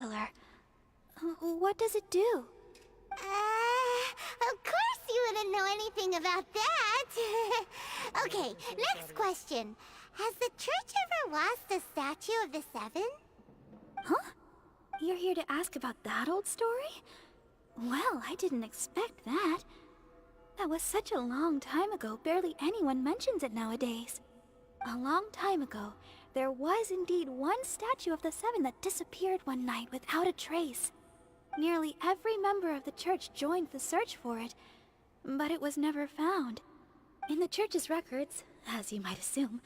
Killer. What does it do? Of course you wouldn't know anything about that. Okay, next question. Has the church ever lost a statue of the Seven? Huh? You're here to ask about that old story? Well, I didn't expect that. That was such a long time ago, barely anyone mentions it nowadays. A long time ago, there was indeed one statue of the Seven that disappeared one night without a trace. Nearly every member of the church joined the search for it, but it was never found. In the church's records, as you might assume,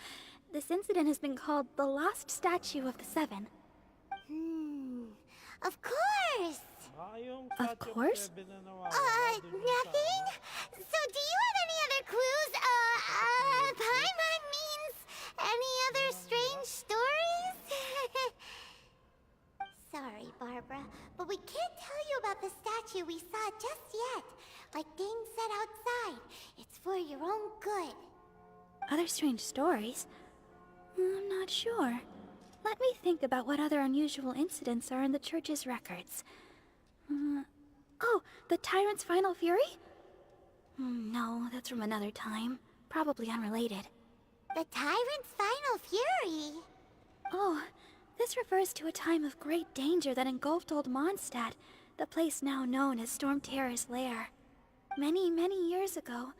this incident has been called the Lost Statue of the Seven. Of course! Of course? Nothing? So do you have any other clues? Paimon means any other strange stories? Sorry, Barbara, but we can't tell you about the statue we saw just yet. Like Dane said outside, it's for your own good. Other strange stories? I'm not sure. Let me think about what other unusual incidents are in the church's records. Oh, the Tyrant's Final Fury? No, that's from another time. Probably unrelated. The Tyrant's Final Fury? Oh, this refers to a time of great danger that engulfed Old Mondstadt, the place now known as Storm Terror's lair. Many, many years ago,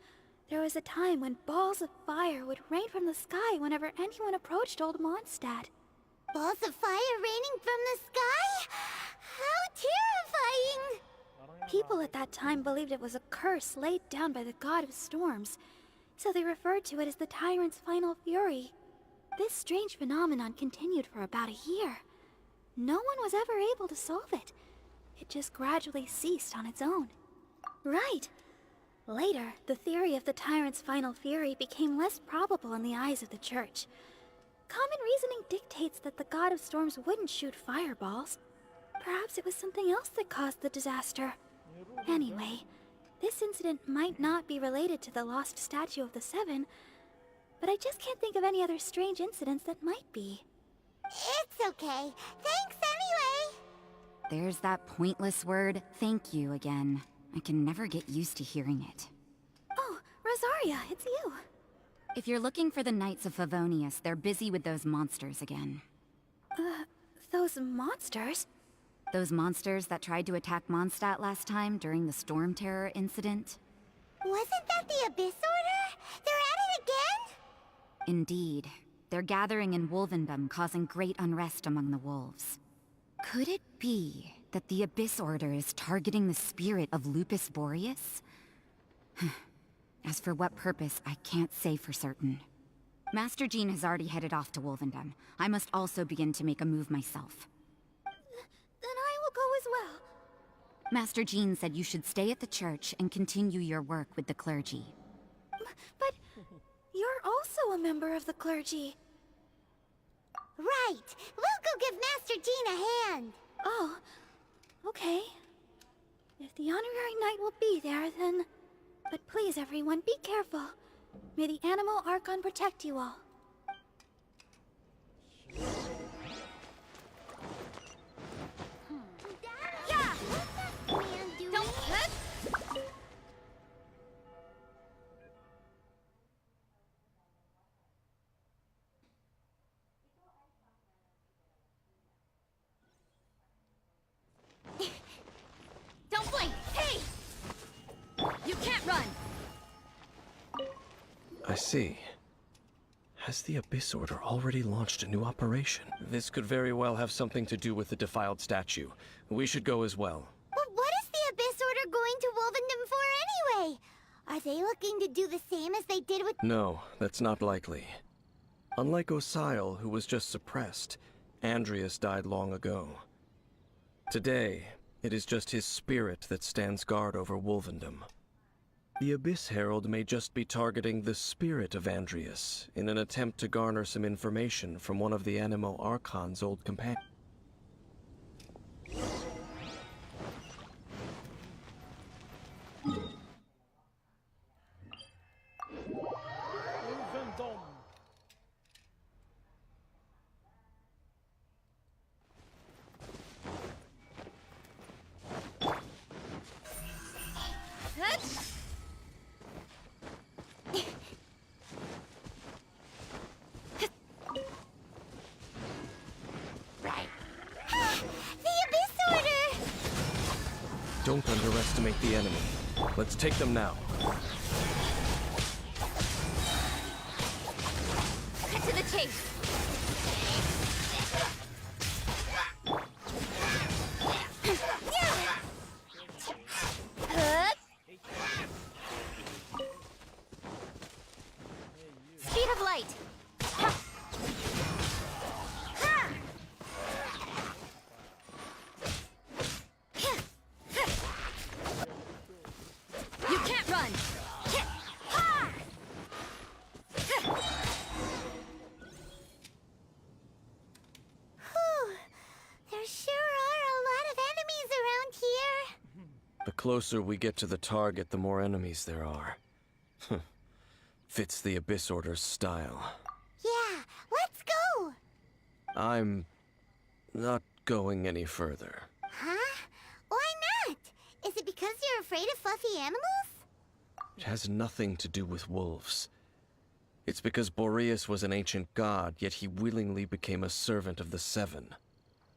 there was a time when balls of fire would rain from the sky whenever anyone approached Old Mondstadt. Balls of fire raining from the sky? How terrifying! People at that time believed it was a curse laid down by the god of storms, so they referred to it as the Tyrant's Final Fury. This strange phenomenon continued for about a year. No one was ever able to solve it. It just gradually ceased on its own. Right. Later, the theory of the Tyrant's Final Fury became less probable in the eyes of the church. Common reasoning dictates that the god of storms wouldn't shoot fireballs. Perhaps it was something else that caused the disaster. Anyway, this incident might not be related to the lost statue of the Seven, but I just can't think of any other strange incidents that might be. It's okay. Thanks anyway! There's that pointless word, thank you, again. I can never get used to hearing it. Oh, Rosaria, it's you. If you're looking for the Knights of Favonius, they're busy with those monsters again. Those monsters? Those monsters that tried to attack Mondstadt last time during the Storm Terror incident? Wasn't that the Abyss Order? They're at it again? Indeed. They're gathering in Wolvendom, causing great unrest among the wolves. Could it be that the Abyss Order is targeting the spirit of Lupus Boreas? As for what purpose, I can't say for certain. Master Jean has already headed off to Wolvendom. I must also begin to make a move myself. Then I will go as well. Master Jean said you should stay at the church and continue your work with the clergy. But you're also a member of the clergy. Right! We'll go give Master Jean a hand! Oh, okay. If the honorary knight will be there, then... But please, everyone, be careful. May the Animal Archon protect you all. Yeah! What's that man doing? Don't hit! Don't blink! Hey! You can't run! I see. Has the Abyss Order already launched a new operation? This could very well have something to do with the defiled statue. We should go as well. But what is the Abyss Order going to Wolvendom for anyway? Are they looking to do the same as they did with— No, that's not likely. Unlike Osile, who was just suppressed, Andreas died long ago. Today, it is just his spirit that stands guard over Wolvendom. The Abyss Herald may just be targeting the spirit of Andreas in an attempt to garner some information from one of the Animo Archon's old companions. Don't underestimate the enemy. Let's take them now. Cut to the chase. Speed of light. You can't run. Whew. There sure are a lot of enemies around here. The closer we get to the target, the more enemies there are. Fits the Abyss Order's style. Yeah, let's go! I'm not going any further. Huh? Why not? Is it because you're afraid of fluffy animals? It has nothing to do with wolves. It's because Boreas was an ancient god, yet he willingly became a servant of the Seven.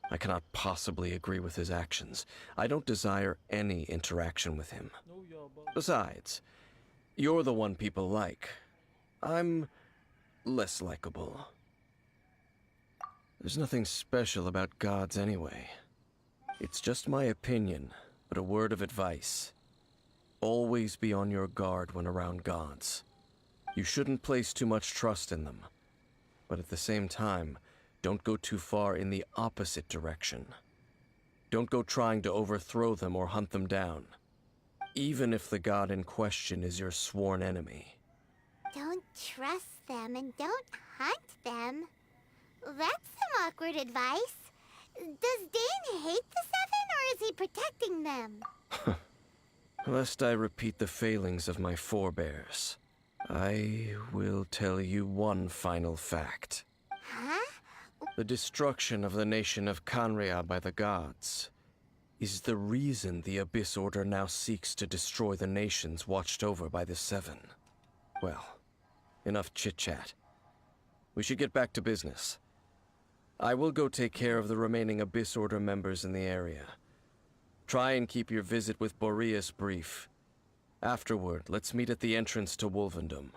I cannot possibly agree with his actions. I don't desire any interaction with him. Besides, you're the one people like. I'm less likable. There's nothing special about gods anyway. It's just my opinion, but a word of advice. Always be on your guard when around gods. You shouldn't place too much trust in them. But at the same time, don't go too far in the opposite direction. Don't go trying to overthrow them or hunt them down. Even if the god in question is your sworn enemy. Don't trust them and don't hunt them. That's some awkward advice. Does Dane hate the Seven, or is he protecting them? Lest I repeat the failings of my forebears, I will tell you one final fact. Huh? The destruction of the nation of Canria by the gods is the reason the Abyss Order now seeks to destroy the nations watched over by the Seven. Well, enough chit-chat. We should get back to business. I will go take care of the remaining Abyss Order members in the area. Try and keep your visit with Boreas brief. Afterward, let's meet at the entrance to Wolvendom.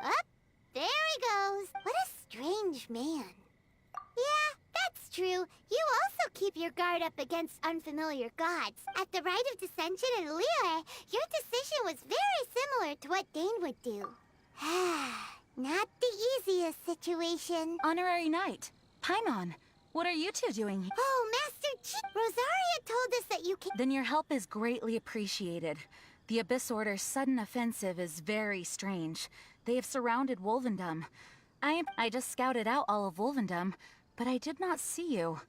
Up, there he goes. What a strange man. Yeah, that's true. You also keep your guard up against unfamiliar gods. At the Rite of Dissension in Liyue, your decision was very similar to what Dane would do. Not the easiest situation. Honorary Knight, Paimon, what are you two doing? Oh, Master Chi! Rosaria told us that you can— Then your help is greatly appreciated. The Abyss Order's sudden offensive is very strange. They have surrounded Wolvendom. I just scouted out all of Wolvendom, but I did not see you.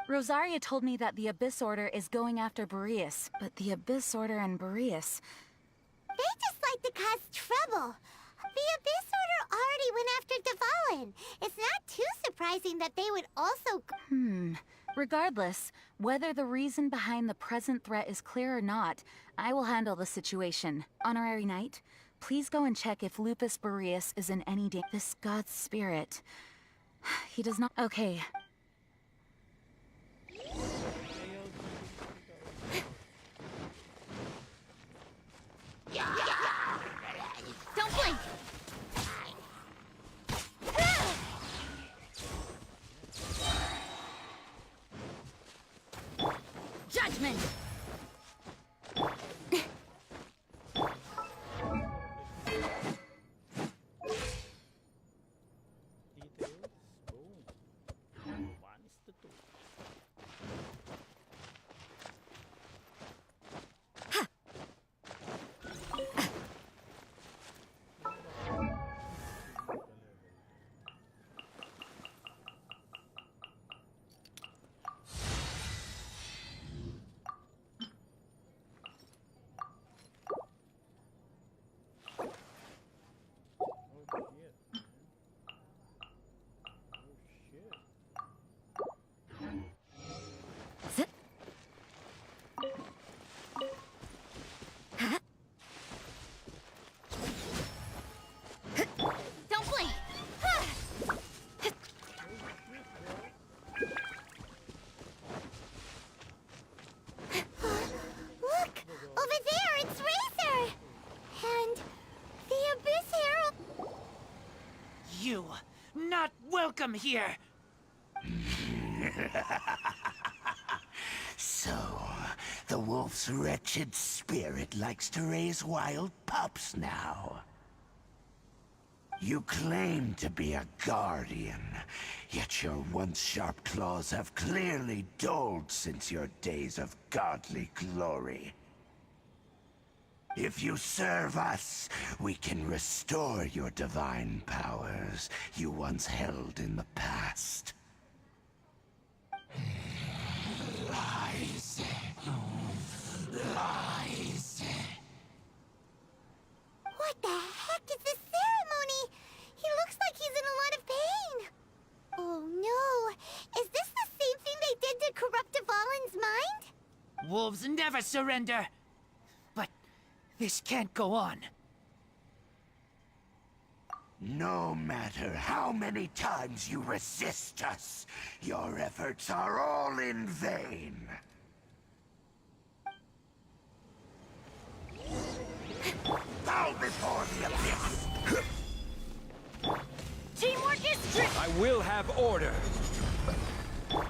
Rosaria told me that the Abyss Order is going after Boreas, but the Abyss Order and Boreas... They just like to cause trouble. The Abyss Order already went after Dvalin. It's not too surprising that they would also— Regardless, whether the reason behind the present threat is clear or not, I will handle the situation. Honorary Knight, please go and check if Lupus Boreas is in any danger. This god's spirit... He does not... Okay. Don't blink. Judgment. you! Not welcome here! So, the wolf's wretched spirit likes to raise wild pups now. You claim to be a guardian, yet your once sharp claws have clearly dulled since your days of godly glory. If you serve us, we can restore your divine powers you once held in the past. Lies. Lies. What the heck is this ceremony? He looks like he's in a lot of pain. Oh no! Is this the same thing they did to corrupt Dvalin's mind? Wolves never surrender! But this can't go on. No matter how many times you resist us, your efforts are all in vain. Bow before the abyss! Teamwork is strength! I will have order.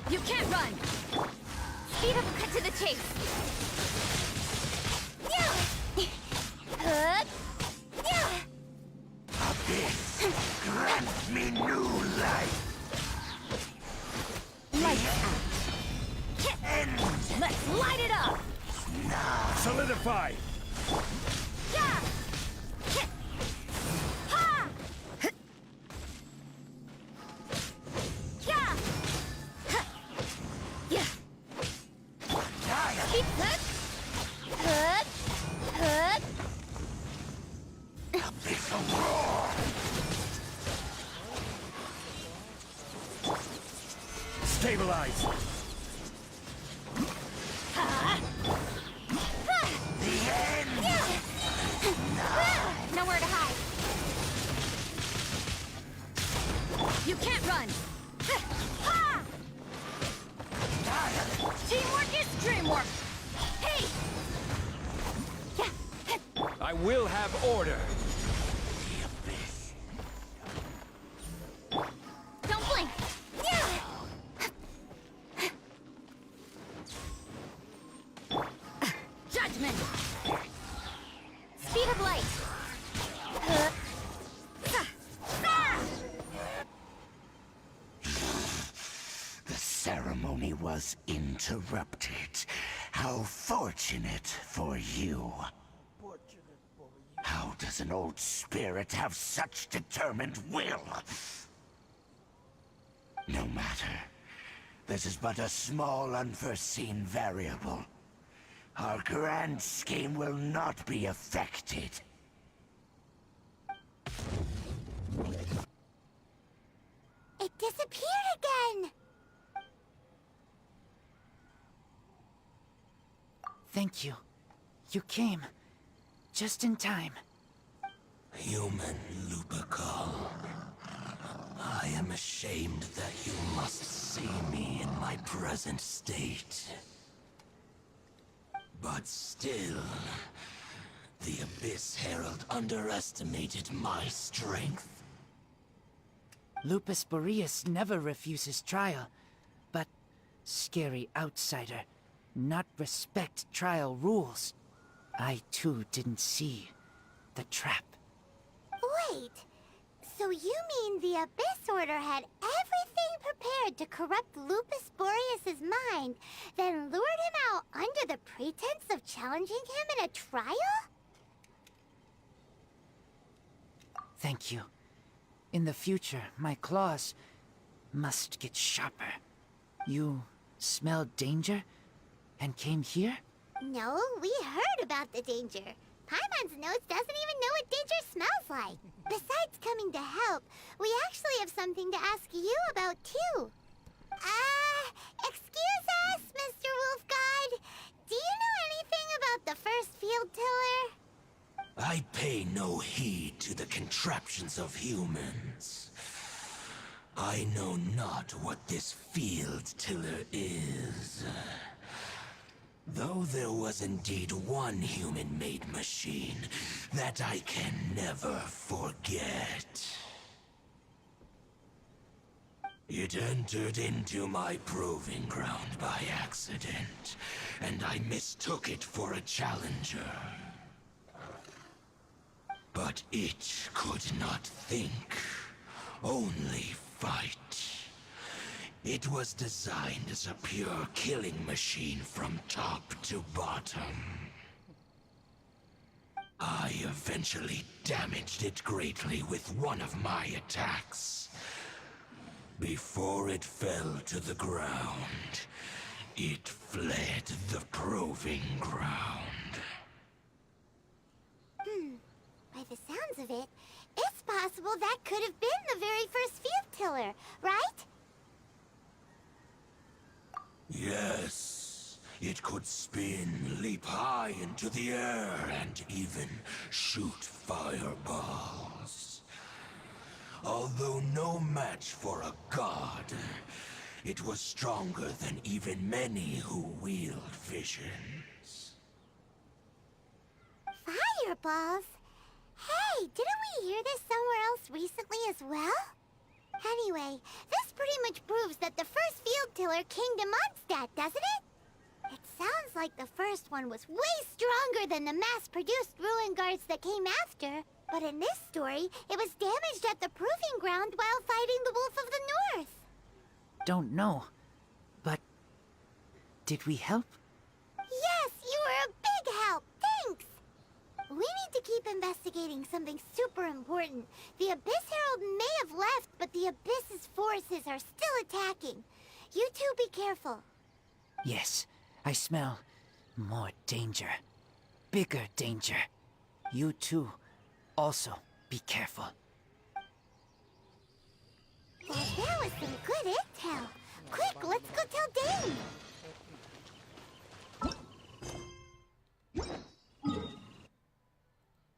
You can't run! Speed up and cut to the chase! Abyss, grant me new life! End Let's light it up! now! Solidify! Yeah! Ha! Yeah! Yeah! Keep hook! Hook! Abyssal roar! Stabilize! The end! Nowhere to hide. You can't run. Ha! Teamwork is dreamwork. Hey! I will have order. The abyss. Don't blink. Judgment. Speed of light. The ceremony was interrupted. How fortunate for you. How does an old spirit have such determined will? No matter. This is but a small unforeseen variable. Our grand scheme will not be affected. It disappeared again! Thank you. You came. Just in time. Human Lupercal. I am ashamed that you must see me in my present state. But still, the Abyss Herald underestimated my strength. Lupus Boreas never refuses trial, but scary outsider, not respect trial rules. I too didn't see the trap. Wait, so you mean the Abyss Order had everything prepared to corrupt Lupus Boreas' mind, then lured him out under the pretense of challenging him in a trial? Thank you. In the future, my claws must get sharper. You smelled danger and came here? No, we heard about the danger. Paimon's notes doesn't even know what danger smells like. Besides coming to help, we actually have something to ask you about too. Excuse us, Mr. Wolf God. Do you know anything about the first field tiller? I pay no heed to the contraptions of humans. I know not what this field tiller is. Though there was indeed one human-made machine that I can never forget. It entered into my proving ground by accident, and I mistook it for a challenger. But it could not think, only fight. It was designed as a pure killing machine from top to bottom. I eventually damaged it greatly with one of my attacks. Before it fell to the ground, it fled the proving ground. By the sounds of it, it's possible that could have been the very first field tiller, right? Yes, it could spin, leap high into the air, and even shoot fireballs. Although no match for a god, it was stronger than even many who wield visions. Fireballs? Hey, didn't we hear this somewhere else recently as well? Anyway, this pretty much proves that the first field tiller came to Mondstadt, doesn't it? It sounds like the first one was way stronger than the mass-produced ruin guards that came after. But in this story, it was damaged at the proving ground while fighting the Wolf of the North. Don't know. But did we help? Yes, you were a big help. Thanks. We need to keep investigating something super important. The Abyss Herald may have left, but the Abyss's forces are still attacking. You two be careful. Yes, I smell more danger. Bigger danger. You too. Also, be careful. Well, that was some good intel. Quick, let's go tell Dane.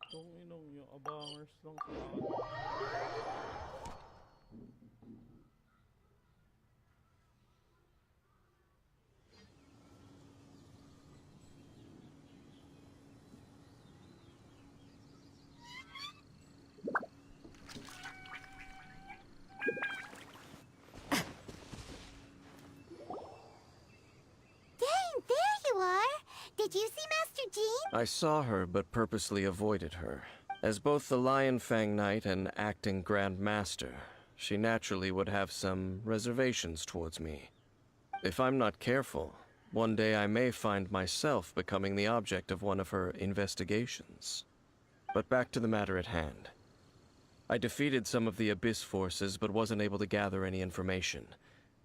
Itong inong yung abangers lang sa Dane, there you are. Did you see Master Jean? I saw her, but purposely avoided her. As both the Lion Fang Knight and acting Grand Master, she naturally would have some reservations towards me. If I'm not careful, one day I may find myself becoming the object of one of her investigations. But back to the matter at hand. I defeated some of the Abyss forces, but wasn't able to gather any information.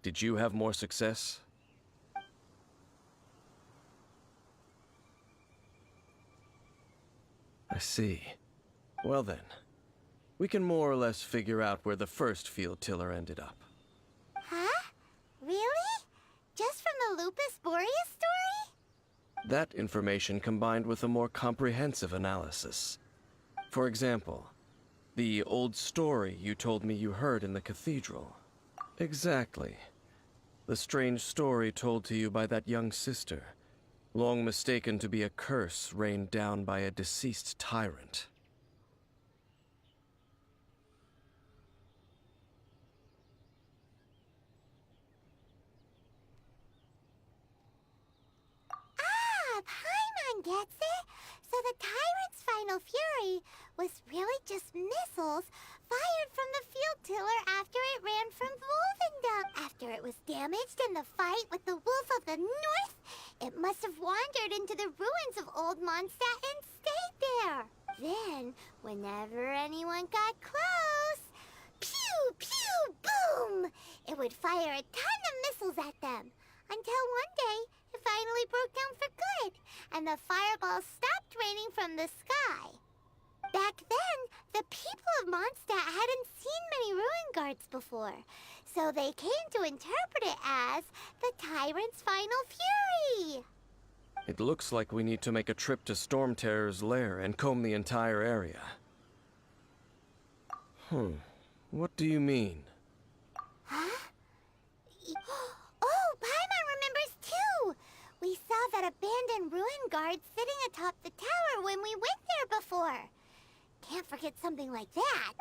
Did you have more success? I see. Well then, we can more or less figure out where the first field tiller ended up. Huh? Really? Just from the Lupus Boreas story? That information combined with a more comprehensive analysis. For example, the old story you told me you heard in the cathedral. Exactly. The strange story told to you by that young sister, long mistaken to be a curse rained down by a deceased tyrant. Paimon gets it. So the tyrant's final fury was really just missiles fired from the field tiller after it ran from Wolvendom. After it was damaged in the fight with the Wolf of the North, it must have wandered into the ruins of Old Mondstadt and stayed there. Then, whenever anyone got close, pew, pew, boom! It would fire a ton of missiles at them. Until one day, it finally broke down for good, and the fireballs stopped raining from the sky. Back then, the people of Mondstadt hadn't seen many ruin guards before, so they came to interpret it as the Tyrant's final fury. It looks like we need to make a trip to Storm Terror's lair and comb the entire area. What do you mean? Huh? Oh, Paimon remembers too! We saw that abandoned ruin guard sitting atop the tower when we went there before. Can't forget something like that.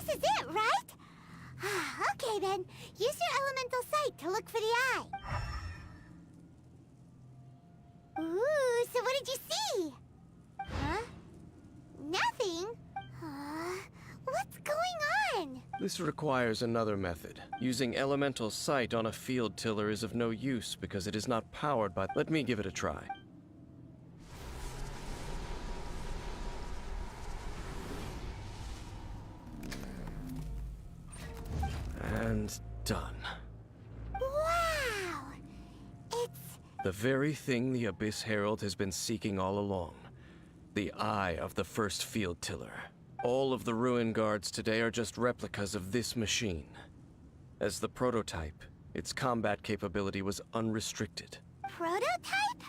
this is it, right? Okay then, use your elemental sight to look for the eye. Ooh, so what did you see? Huh? Nothing? What's going on? This requires another method. Using elemental sight on a field tiller is of no use because it is not powered by... Let me give it a try. And done. Wow! It's... The very thing the Abyss Herald has been seeking all along. The eye of the first field tiller. All of the ruin guards today are just replicas of this machine. As the prototype, its combat capability was unrestricted. prototype?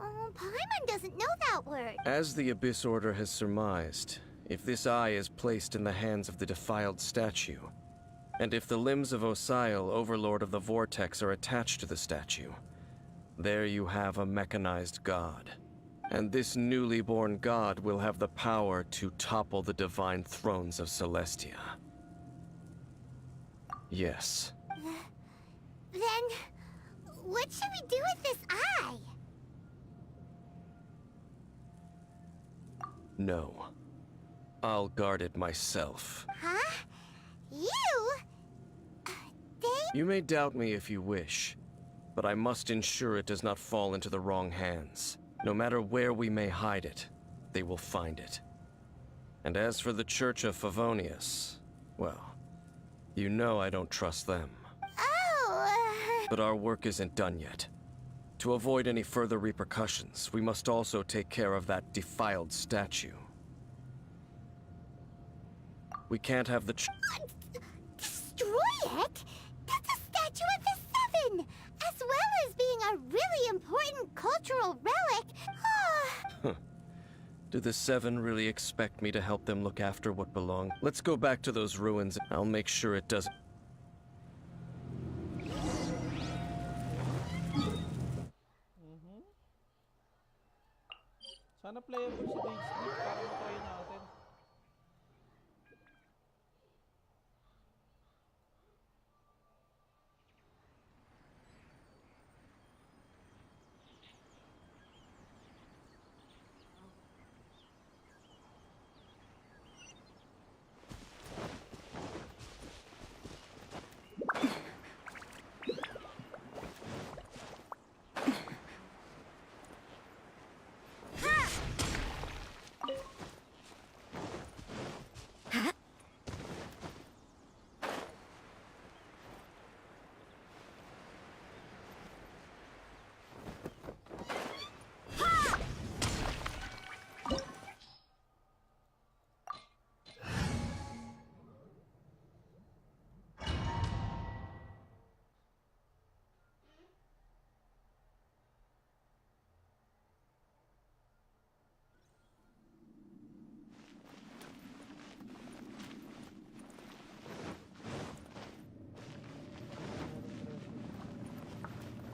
Oh, Paimon doesn't know that word. As the Abyss Order has surmised, if this eye is placed in the hands of the defiled statue, and if the limbs of Osial, Overlord of the Vortex, are attached to the statue, there you have a mechanized god. And this newly born god will have the power to topple the divine thrones of Celestia. Yes. Then, what should we do with this eye? No. I'll guard it myself. Huh? You? You may doubt me if you wish, but I must ensure it does not fall into the wrong hands. No matter where we may hide it, they will find it. And as for the Church of Favonius, well, you know I don't trust them. Oh, But our work isn't done yet. To avoid any further repercussions, we must also take care of that defiled statue. We can't have the destroy it? That's a statue of the Seven, as well as being a really important cultural relic. Do the Seven really expect me to help them look after what belongs? Let's go back to those ruins. I'll make sure it doesn't. Sana playable si Daisy para matry natin.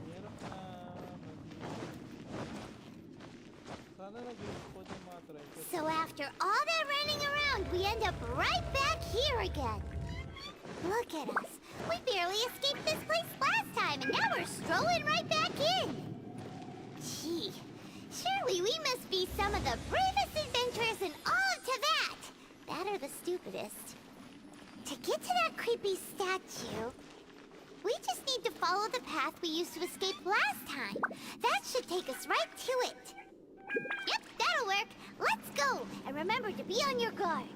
Hirap na sana nag-respawn yung mga treasure. So after all that running around, we end up right back here again. Look at us. We barely escaped this place last time, and now we're strolling right back in. Gee, surely we must be some of the bravest adventurers in all of Teyvat. That or the stupidest. To get to that creepy statue, we just need to follow the path we used to escape last time. That should take us right to it. Yep, that'll work. Let's go. And remember to be on your guard.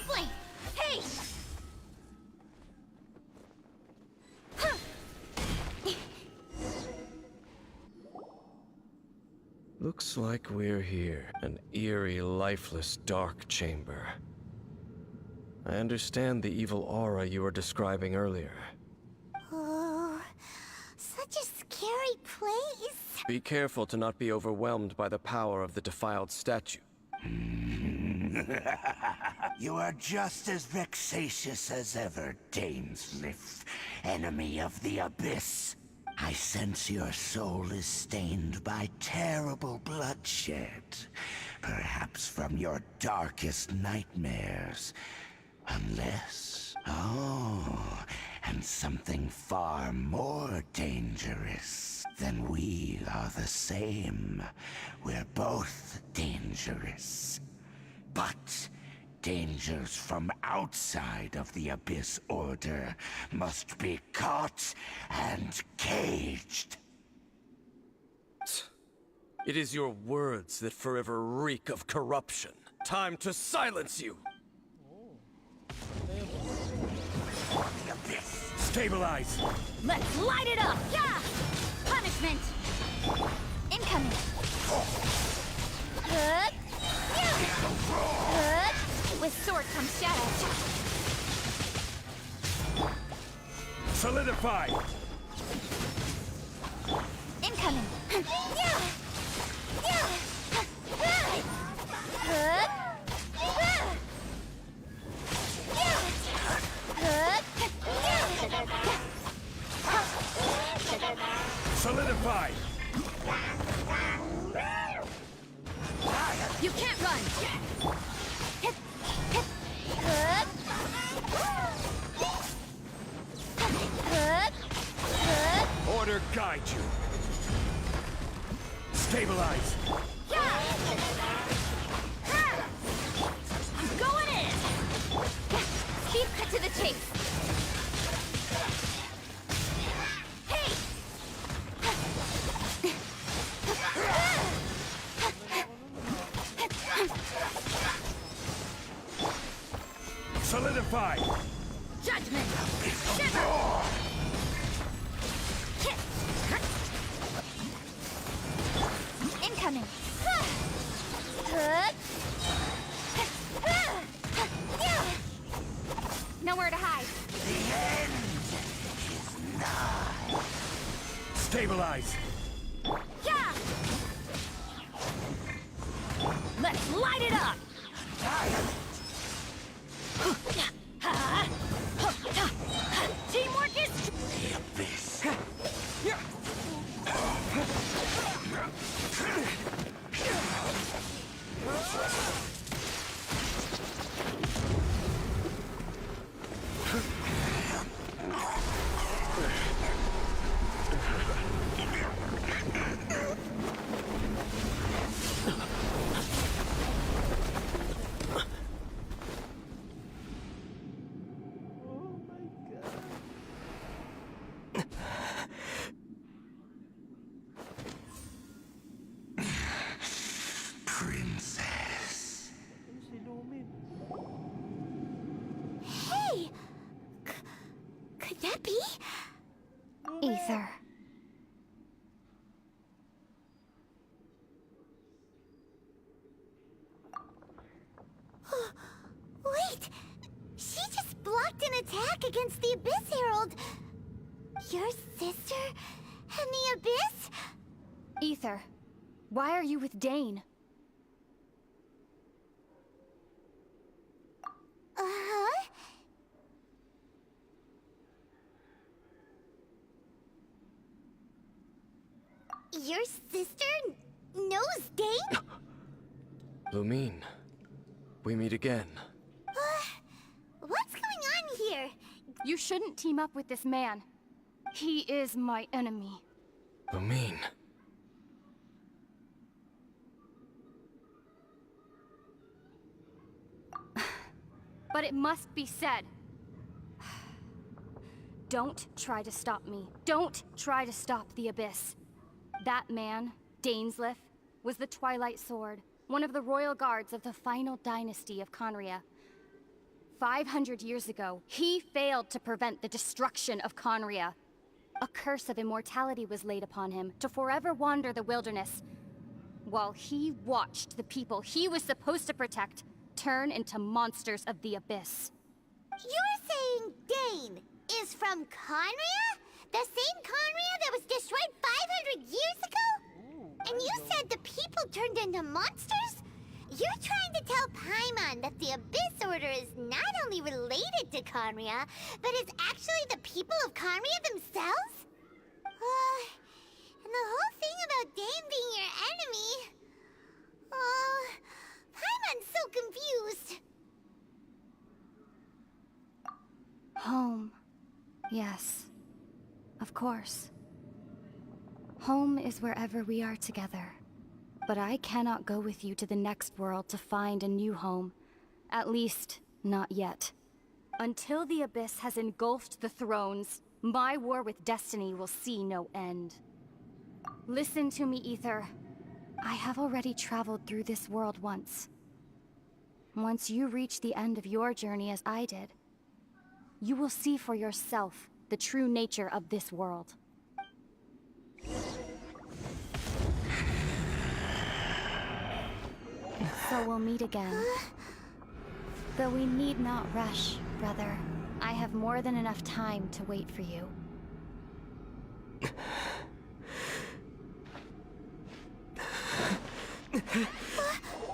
Don't blink! Hey! Looks like we're here. An eerie, lifeless, dark chamber. I understand the evil aura you were describing earlier. Oh, such a scary place. Be careful to not be overwhelmed by the power of the defiled statue. You are just as vexatious as ever, Dainsleif, enemy of the Abyss. I sense your soul is stained by terrible bloodshed, perhaps from your darkest nightmares. Unless... Oh, and something far more dangerous. Then we are the same. We're both dangerous. But dangers from outside of the Abyss Order must be caught and caged. It is your words that forever reek of corruption. Time to silence you! The Abyss! Stabilize! Let's light it up! Yeah! Punishment! Incoming! Good. Good. With sword comes shadow. Solidify! Incoming! Yeah! Yeah! Good. Solidify! You can't run! Good. Good. Good. Order guide you! Stabilize! Yeah! I'm going in! Speed cut to the chase! Hey! Solidify! Judgment! Shiver! Incoming! Good! Nowhere to hide! The end is nigh. Stabilize! Yeah! Let's light it up! Teamwork is... The Abyss! Princess. Si Lumin. Hey! Could that be? Ether. Wait! She just blocked an attack against the Abyss Herald! Your sister and the Abyss? Ether, why are you with Dane? Uh-huh. Your sister knows Dane? Lumine, we meet again. What's going on here? You shouldn't team up with this man. He is my enemy. Lumine. But it must be said. Don't try to stop me. Don't try to stop the Abyss. That man, Dainsleif, was the Twilight Sword, one of the royal guards of the final dynasty of Conria. 500 years ago, he failed to prevent the destruction of Conria. A curse of immortality was laid upon him to forever wander the wilderness, while he watched the people he was supposed to protect turn into monsters of the abyss. You're saying Dane is from Conria? The same Conria that was destroyed 500 years ago? And you said the people turned into monsters? You're trying to tell Paimon that the Abyss Order is not only related to Conria, but is actually the people of Conria themselves? And the whole thing about Dane being your enemy... Oh, Paimon's so confused. Home. Yes. Of course. Home is wherever we are together. But I cannot go with you to the next world to find a new home. At least, not yet. Until the Abyss has engulfed the thrones, my war with Destiny will see no end. Listen to me, Ether. I have already traveled through this world once. Once you reach the end of your journey as I did, you will see for yourself the true nature of this world. So we'll meet again. Though we need not rush, brother. I have more than enough time to wait for you.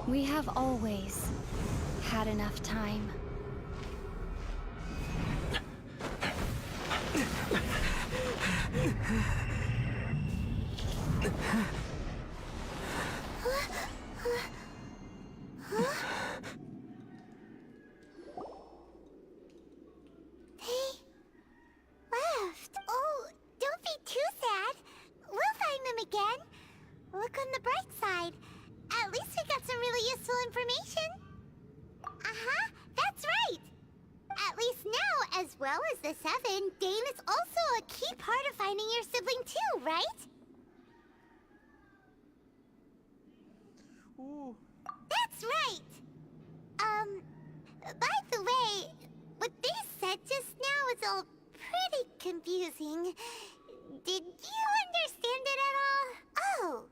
We have always had enough time. Left. Oh, don't be too sad. We'll find them again. Look on the bright side. At least we got some really useful information. Uh-huh, that's right. At least now, as well as the Seven, Dane is also a key part of finding your sibling too, right? Ooh. That's right. By the way, what they said just now is all pretty confusing. Did you understand it at all? Oh.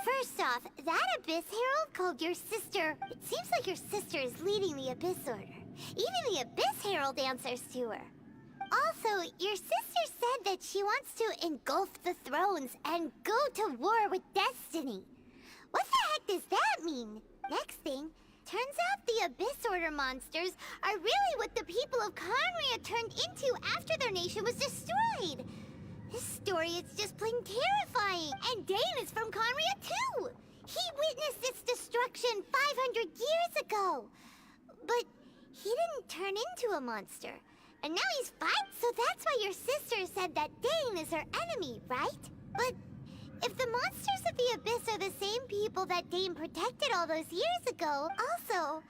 First off, that Abyss Herald called your sister... It seems like your sister is leading the Abyss Order. Even the Abyss Herald answers to her. Also, your sister said that she wants to engulf the thrones and go to war with Destiny. What the heck does that mean? Next thing, turns out the Abyss Order monsters are really what the people of Conria turned into after their nation was destroyed. This story is just plain terrifying, and Dane is from Conria too! He witnessed its destruction 500 years ago! But he didn't turn into a monster. And now he's fine, so that's why your sister said that Dane is her enemy, right? But if the monsters of the Abyss are the same people that Dane protected all those years ago, also,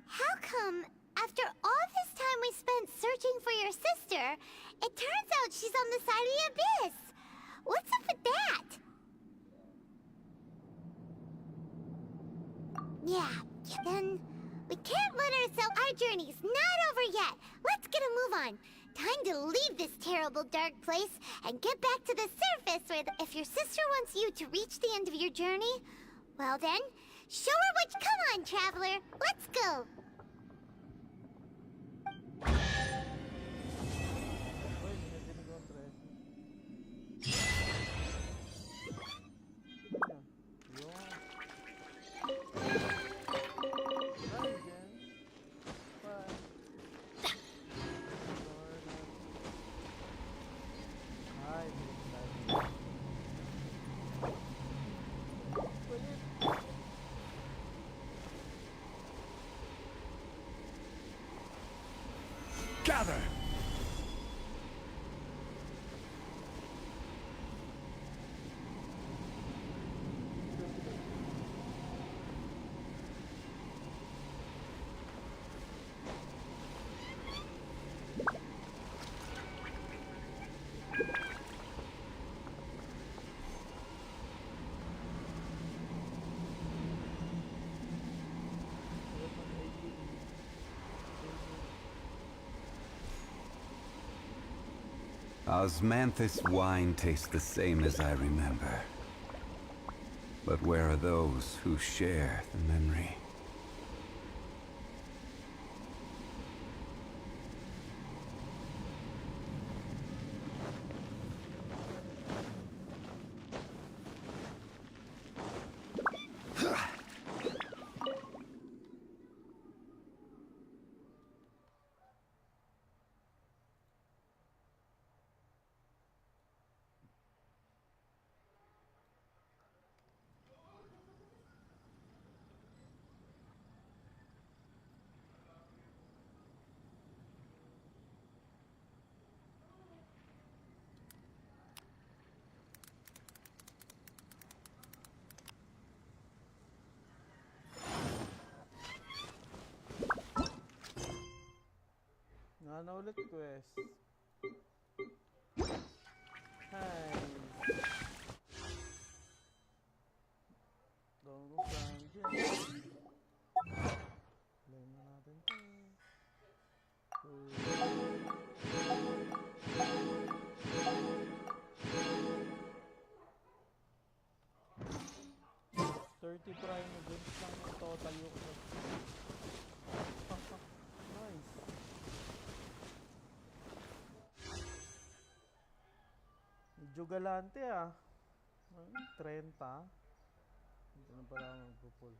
how come, after all this time we spent searching for your sister, it turns out she's on the side of the Abyss? What's up with that? Yeah, then we can't let ourselves... Our journey's not over yet. Let's get a move on. Time to leave this terrible dark place and get back to the surface where if your sister wants you to reach the end of your journey, well then, show her what... Come on, traveler. Let's go. Wait, hindi nag-contra eh. Gather! Osmanthus wine tastes the same as I remember. But where are those who share the memory? Na ulit quest. Hi. Doon ko saan dyan. Blame na natin to. $30 prime events lang yung total yung nice. Medyo galante ah. 30. Dito na pala ako magpupull.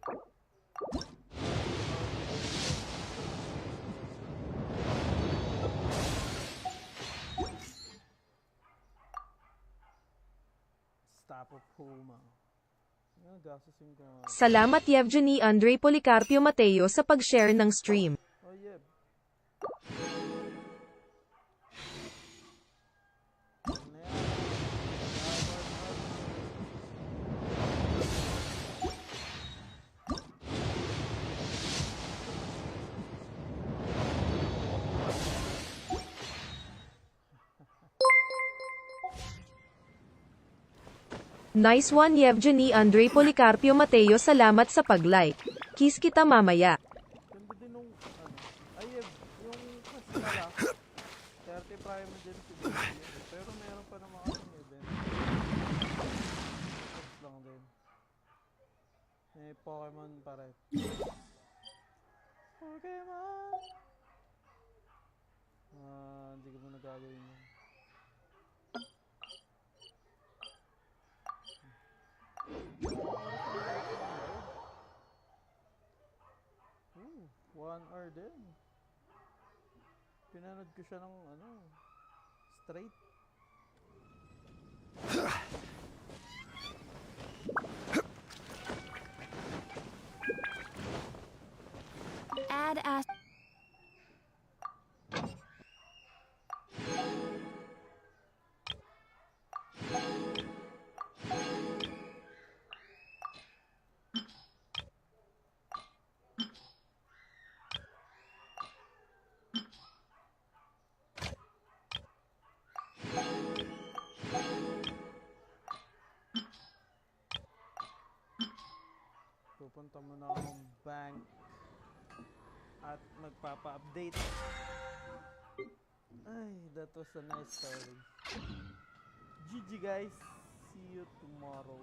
Stop of Homa. Gasasin ko nga. Salamat Yevgeny Andre Policarpio Mateo sa pag-share ng stream. Oh yeah. Nice one Yevgeny Andre Policarpio Mateo, salamat sa pag-like. Kiss kita mamaya. Ganda din nung ay yung kasi pala 30 prime dyan siguro pero meron pa naman kasing event. Tapos lang din. May Pokemon pa rin. Pokemon! Hindi ko muna gagawin yun. Ooh, 1 hour din. Pinanood ko siya ng straight. Add as Pupunta muna akong bank at magpapa-update. Ay, that was a nice story. GG guys, see you tomorrow.